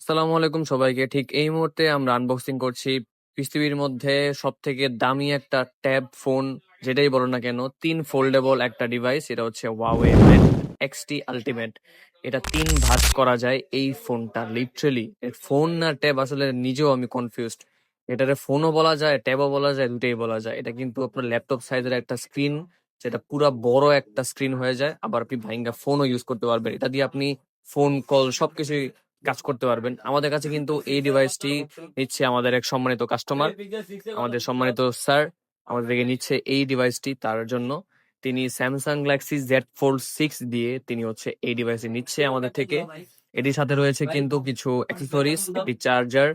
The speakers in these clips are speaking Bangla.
আসসালামু আলাইকুম সবাইকে। ঠিক এই মুহূর্তে আমরা আনবক্সিং করছি পৃথিবীর মধ্যে সব থেকে দামি একটা ট্যাব ফোন, যেটাই বলো না কেন, 3 ফোল্ডেবল একটা ডিভাইস। এটা হচ্ছে Huawei Mate X-T Ultimate। এটা 3 ভাঁজ করা যায় এই ফোনটা, লিটারেলি ফোন না ট্যাব, আসলে নিজেও আমি কনফিউজড। এটারে ফোনও বলা যায়, ট্যাবও বলা যায়, দুটোই বলা যায়। এটা কিন্তু আপনার ল্যাপটপ সাইজের একটা স্ক্রিন, যেটা পুরা বড় একটা স্ক্রিন হয়ে যায়। আবার আপনি ভাইঙ্গা ফোনও ইউজ করতে পারবেন এটা দিয়ে। আপনি ফোন কল সবকিছুই কাজ করতে পারবেন। আমাদের কাছে কিন্তু এই ডিভাইসটি নিচ্ছে আমাদের এক সম্মানিত কাস্টমার, আমাদের সম্মানিত স্যার আমাদের থেকে নিচ্ছে এই ডিভাইসটি। তার জন্য তিনি স্যামসাং গ্যালাক্সি Z Fold 6 দিয়ে তিনি হচ্ছে এই ডিভাইসটি নিচ্ছে আমাদের থেকে। এটির সাথে রয়েছে কিন্তু কিছু অ্যাক্সেসরিজ, একটি চার্জার,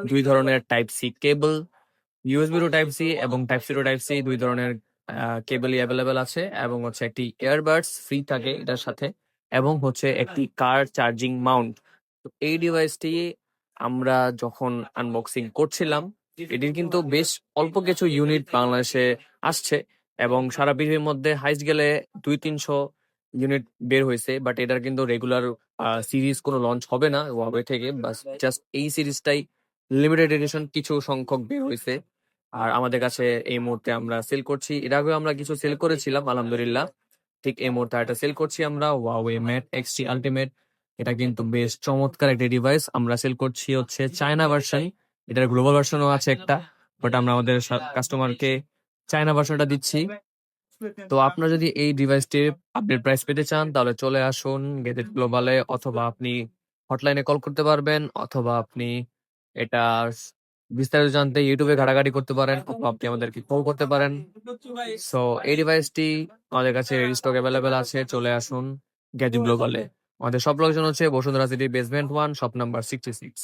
2 ধরনের type C cable, USB to type C এবং type C to type C, 2 ধরনের কেবলই অ্যাভেলেবেল আছে। এবং হচ্ছে একটি ইয়ারবাডস ফ্রি থাকে এটার সাথে, এবং হচ্ছে একটি কার চার্জিং মাউন্ট। তো এই ডিভাইসটি আমরা যখন আনবক্সিং করছিলাম, এটির কিন্তু বেশ অল্প কিছু ইউনিট বাংলাদেশে আসছে, এবং সারা পৃথিবীর মধ্যে হাইস্ট গেলে 200-300 ইউনিট বের হয়েছে। বাট এটার কিন্তু রেগুলার সিরিজ কোনো লঞ্চ হবে না ওয়াবে থেকে, বাস জাস্ট এই সিরিজটাই লিমিটেড এডিশন কিছু সংখ্যক বের হয়েছে। আর আমাদের কাছে এই মুহূর্তে আমরা সেল করছি। এর আগেও আমরা কিছু সেল করেছিলাম আলহামদুলিল্লাহ। ঠিক এই মুহূর্তে একটা সেল করছি আমরা, Huawei Mate X-T Ultimate। এটা কিন্তু বেশ চমৎকার একটা ডিভাইস। আমরা সেল করছি হচ্ছে চায়না ভার্সন, এটার গ্লোবাল ভার্সনও আছে একটা, বাট আমরা আমাদের কাস্টমারকে চায়না ভার্সনটা দিচ্ছি। তো আপনারা যদি এই ডিভাইসটির আপডেট প্রাইস পেতে চান, তাহলে চলে আসুন গেজেট গ্লোবালে, অথবা আপনি হটলাইনে কল করতে পারবেন, অথবা আপনি এটা বিস্তারিত জানতে ইউটিউবে ঘাটাঘাটি করতে পারেন, অথবা আপনি আমাদেরকে কল করতে পারেন। সো এই ডিভাইসটি আমাদের কাছে স্টক অ্যাভেলেবেল আছে, চলে আসুন গেজেট গ্লোবালে। আমাদের সব লোকজন হচ্ছে Bashundhara city basement 1, shop number 66।